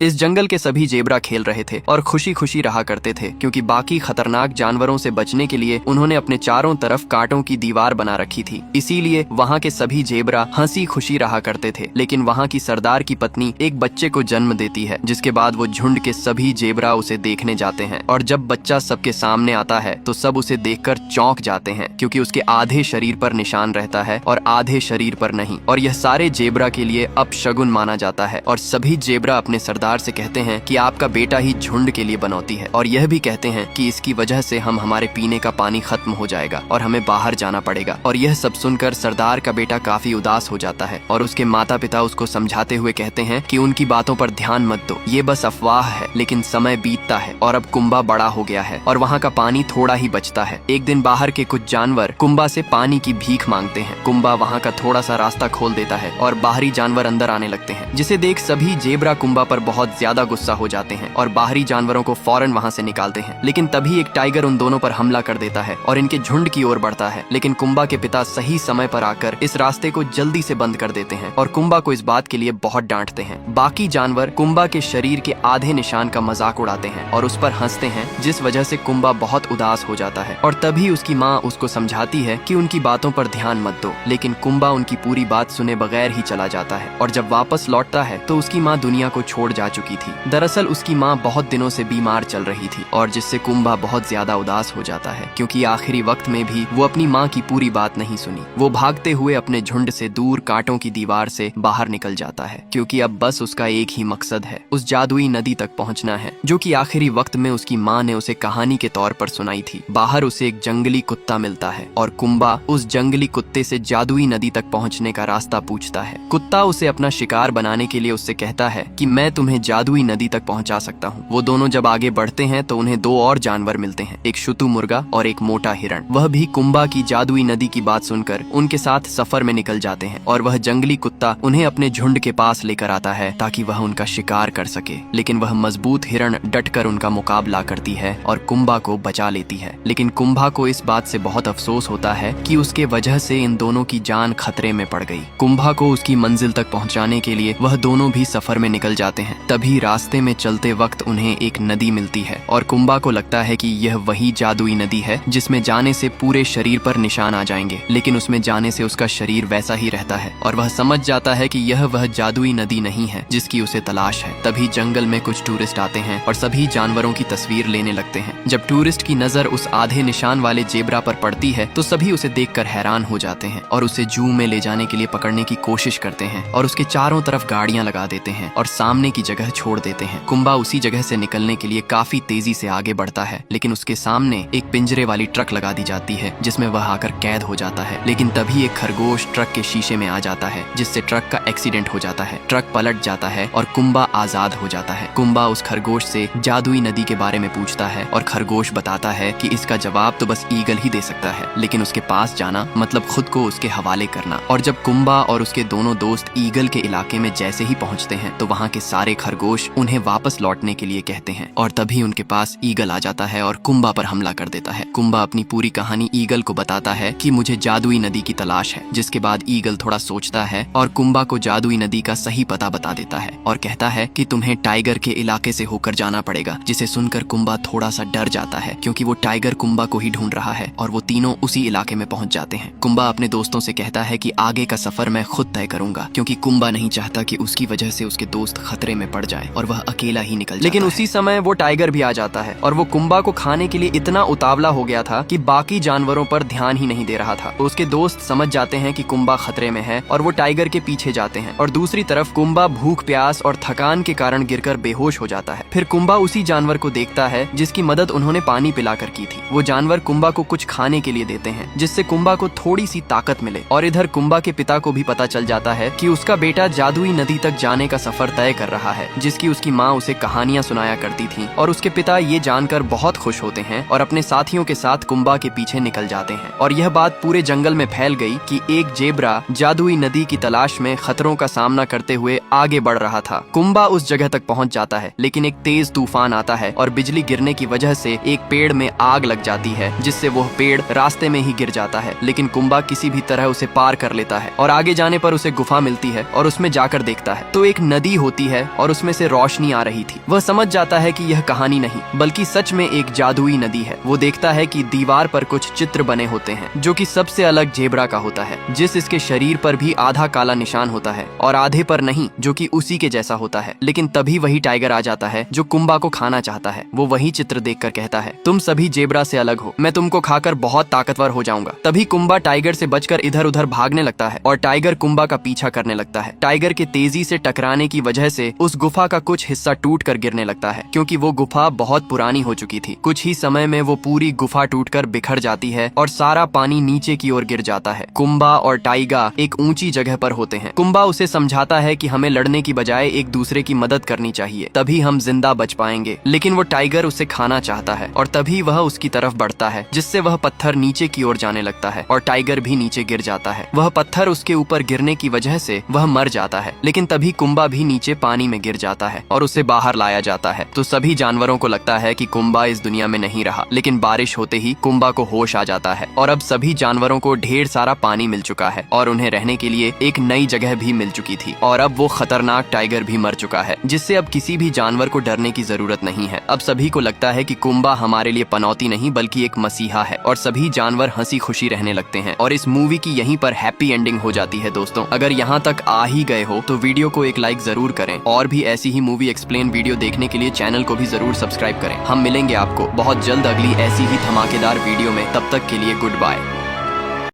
इस जंगल के सभी जेबरा खेल रहे थे और खुशी खुशी रहा करते थे, क्योंकि बाकी खतरनाक जानवरों से बचने के लिए उन्होंने अपने चारों तरफ कांटों की दीवार बना रखी थी। इसीलिए वहाँ के सभी जेबरा हंसी खुशी रहा करते थे। लेकिन वहाँ की सरदार की पत्नी एक बच्चे को जन्म देती है, जिसके बाद वो झुंड के सभी जेबरा उसे देखने जाते हैं। और जब बच्चा सबके सामने आता है तो सब उसे देखकर चौंक जाते हैं, क्योंकि उसके आधे शरीर पर निशान रहता है और आधे शरीर पर नहीं। और यह सारे जेबरा के लिए अपशगुन माना जाता है। और सभी जेबरा अपने सरदार से कहते हैं कि आपका बेटा ही झुंड के लिए बनौती है, और यह भी कहते हैं कि इसकी वजह से हम हमारे पीने का पानी खत्म हो जाएगा और हमें बाहर जाना पड़ेगा। और यह सब सुनकर सरदार का बेटा काफी उदास हो जाता है और उसके माता पिता उसको समझाते हुए कहते हैं कि उनकी बातों पर ध्यान मत दो, ये बस अफवाह है। लेकिन समय बीतता है और अब कुंबा बड़ा हो गया है और वहाँ का पानी थोड़ा ही बचता है। एक दिन बाहर के कुछ जानवर कुंबा से पानी की भीख मांगते हैं। कुंबा वहाँ का थोड़ा सा रास्ता खोल देता है और बाहरी जानवर अंदर आने लगते हैं, जिसे देख सभी जेबरा कुंबा पर बहुत ज्यादा गुस्सा हो जाते हैं और बाहरी जानवरों को फौरन वहां से निकालते हैं। लेकिन तभी एक टाइगर उन दोनों पर हमला कर देता है और इनके झुंड की ओर बढ़ता है। लेकिन कुंबा के पिता सही समय पर आकर इस रास्ते को जल्दी से बंद कर देते हैं और कुंबा को इस बात के लिए बहुत डांटते हैं। बाकी जानवर कुंबा के शरीर के आधे निशान का मजाक उड़ाते हैं और उस पर हंसते हैं, जिस वजह से कुंबा बहुत उदास हो जाता है। और तभी उसकी माँ उसको समझाती है कि उनकी बातों पर ध्यान मत दो। लेकिन कुंबा उनकी पूरी बात सुने बगैर ही चला जाता है। और जब वापस लौटता है तो उसकी माँ दुनिया को छोड़ जा चुकी थी। दरअसल उसकी माँ बहुत दिनों से बीमार चल रही थी, और जिससे कुंबा बहुत ज्यादा उदास हो जाता है, क्योंकि आखिरी वक्त में भी वो अपनी माँ की पूरी बात नहीं सुनी। वो भागते हुए अपने झुंड से दूर कांटों की दीवार से बाहर निकल जाता है, क्योंकि अब बस उसका एक ही मकसद है, उस जादुई नदी तक पहुँचना है, जो कि आखिरी वक्त में उसकी माँ ने उसे कहानी के तौर पर सुनाई थी। बाहर उसे एक जंगली कुत्ता मिलता है और कुंबा उस जंगली कुत्ते से जादुई नदी तक पहुँचने का रास्ता पूछता है। कुत्ता उसे अपना शिकार बनाने के लिए उससे कहता है कि मैं तुम्हें जादुई नदी तक पहुंचा सकता हूं। वो दोनों जब आगे बढ़ते हैं तो उन्हें दो और जानवर मिलते हैं, एक शुतुमुर्गा और एक मोटा हिरण। वह भी कुंबा की जादुई नदी की बात सुनकर उनके साथ सफर में निकल जाते हैं और वह जंगली कुत्ता उन्हें अपने झुंड के पास लेकर आता है ताकि वह उनका शिकार कर सके। लेकिन वह मजबूत हिरण डटकर उनका मुकाबला करती है और कुंबा को बचा लेती है। लेकिन कुंबा को इस बात से बहुत अफसोस होता है कि उसके वजह से इन दोनों की जान खतरे में पड़ गई। कुंबा को उसकी मंजिल तक पहुंचाने के लिए वह दोनों भी सफर में निकल जाते हैं। तभी रास्ते में चलते वक्त उन्हें एक नदी मिलती है और कुंबा को लगता है कि यह वही जादुई नदी है जिसमें जाने से पूरे शरीर पर निशान आ जाएंगे। लेकिन उसमें जाने से उसका शरीर वैसा ही रहता है और वह समझ जाता है कि यह वह जादुई नदी नहीं है जिसकी उसे तलाश है। तभी जंगल में कुछ टूरिस्ट आते हैं और सभी जानवरों की तस्वीर लेने लगते हैं। जब टूरिस्ट की नजर उस आधे निशान वाले जेबरा पर पड़ती है तो सभी उसे देखकर हैरान हो जाते हैं और उसे जू में ले जाने के लिए पकड़ने की कोशिश करते हैं और उसके चारों तरफ गाड़ियां लगा देते हैं और सामने की जगह छोड़ देते हैं। कुंबा उसी जगह से निकलने के लिए काफी तेजी से आगे बढ़ता है, लेकिन उसके सामने एक पिंजरे वाली ट्रक लगा दी जाती है जिसमें वह आकर कैद हो जाता है। लेकिन तभी एक खरगोश ट्रक के शीशे में आ जाता है, जिससे ट्रक का एक्सीडेंट हो जाता है। ट्रक पलट जाता है और कुंबा आजाद हो जाता है। कुंबा उस खरगोश से जादुई नदी के बारे में पूछता है और खरगोश बताता है कि इसका जवाब तो बस ईगल ही दे सकता है, लेकिन उसके पास जाना मतलब खुद को उसके हवाले करना। और जब कुंबा और उसके दोनों दोस्त ईगल के इलाके में जैसे ही पहुंचते हैं तो वहाँ के सारे खरगोश उन्हें वापस लौटने के लिए कहते हैं। और तभी उनके पास ईगल आ जाता है और कुंबा पर हमला कर देता है। कुंबा अपनी पूरी कहानी ईगल को बताता है कि मुझे जादुई नदी की तलाश है, जिसके बाद ईगल थोड़ा सोचता है और कुंबा को जादुई नदी का सही पता बता देता है और कहता है कि तुम्हें टाइगर के इलाके से होकर जाना पड़ेगा। जिसे सुनकर कुंबा थोड़ा सा डर जाता है, क्योंकि वो टाइगर कुंबा को ही ढूंढ रहा है। और वो तीनों उसी इलाके में पहुंच जाते हैं। कुंबा अपने दोस्तों से कहता है कि आगे का सफर मैं खुद तय करूंगा, क्योंकि कुंबा नहीं चाहता कि उसकी वजह से उसके दोस्त खतरे में पड़ जाए और वह अकेला ही निकल जाता है। लेकिन उसी समय वो टाइगर भी आ जाता है और वो कुंबा को खाने के लिए इतना उतावला हो गया था कि बाकी जानवरों पर ध्यान ही नहीं दे रहा था। तो उसके दोस्त समझ जाते हैं कि कुंबा खतरे में है और वो टाइगर के पीछे जाते हैं। और दूसरी तरफ कुंबा भूख प्यास और थकान के कारण गिरकर बेहोश हो जाता है। फिर कुंबा उसी जानवर को देखता है जिसकी मदद उन्होंने पानी पिलाकर की थी। वो जानवर कुंबा को कुछ खाने के लिए देते हैं, जिससे कुंबा को थोड़ी सी ताकत मिले। और इधर कुंबा के पिता को भी पता चल जाता है कि उसका बेटा जादुई नदी तक जाने का सफर तय कर रहा है, जिसकी उसकी माँ उसे कहानियां सुनाया करती थी। और उसके पिता ये जानकर बहुत खुश होते हैं और अपने साथियों के साथ कुंबा के पीछे निकल जाते हैं। और यह बात पूरे जंगल में फैल गई कि एक जेबरा जादुई नदी की तलाश में खतरों का सामना करते हुए आगे बढ़ रहा था। कुंबा उस जगह तक पहुंच जाता है, लेकिन एक तेज तूफान आता है और बिजली गिरने की वजह से एक पेड़ में आग लग जाती है, जिससे वह पेड़ रास्ते में ही गिर जाता है। लेकिन कुंबा किसी भी तरह उसे पार कर लेता है और आगे जाने पर उसे गुफा मिलती है और उसमें जाकर देखता है तो एक नदी होती है और उसमें से रोशनी आ रही थी। वह समझ जाता है कि यह कहानी नहीं बल्कि सच में एक जादुई नदी है। वो देखता है कि दीवार पर कुछ चित्र बने होते हैं जो कि सबसे अलग जेब्रा का होता है, जिस इसके शरीर पर भी आधा काला निशान होता है और आधे पर नहीं, जो कि उसी के जैसा होता है। लेकिन तभी वही टाइगर आ जाता है जो कुंबा को खाना चाहता है। वो वही चित्र देखकर कहता है, तुम सभी जेब्रा से अलग हो, मैं तुमको खाकर बहुत ताकतवर हो जाऊंगा। तभी कुंबा टाइगर से बचकर इधर उधर भागने लगता है और टाइगर कुंबा का पीछा करने लगता है। टाइगर के तेजी से टकराने की वजह से उस गुफा का कुछ हिस्सा टूट कर गिरने लगता है, क्योंकि वो गुफा बहुत पुरानी हो चुकी थी। कुछ ही समय में वो पूरी गुफा टूटकर बिखर जाती है और सारा पानी नीचे की ओर गिर जाता है। कुंबा और टाइगा एक ऊंची जगह पर होते हैं। कुंबा उसे समझाता है कि हमें लड़ने की बजाय एक दूसरे की मदद करनी चाहिए, तभी हम जिंदा बच पाएंगे। लेकिन वो टाइगर उसे खाना चाहता है और तभी वह उसकी तरफ बढ़ता है, जिससे वह पत्थर नीचे की ओर जाने लगता है और टाइगर भी नीचे गिर जाता है। वह पत्थर उसके ऊपर गिरने की वजह से वह मर जाता है। लेकिन तभी कुंबा भी नीचे पानी में गिर जाता है और उसे बाहर लाया जाता है। तो सभी जानवरों को लगता है कि कुंबा इस दुनिया में नहीं रहा। लेकिन बारिश होते ही कुंबा को होश आ जाता है और अब सभी जानवरों को ढेर सारा पानी मिल चुका है और उन्हें रहने के लिए एक नई जगह भी मिल चुकी थी। और अब वो खतरनाक टाइगर भी मर चुका है, जिससे अब किसी भी जानवर को डरने की जरूरत नहीं है। अब सभी को लगता है कि कुंबा हमारे लिए पनौती नहीं बल्कि एक मसीहा है और सभी जानवर हंसी खुशी रहने लगते हैं। और इस मूवी की यहीं पर हैप्पी एंडिंग हो जाती है। दोस्तों, अगर यहाँ तक आ ही गए हो तो वीडियो को एक लाइक जरूर करें और भी ऐसी ही मूवी एक्सप्लेन वीडियो देखने के लिए चैनल को भी जरूर सब्सक्राइब करें। हम मिलेंगे आपको बहुत जल्द अगली ऐसी ही धमाकेदार वीडियो में। तब तक के लिए गुड बाय।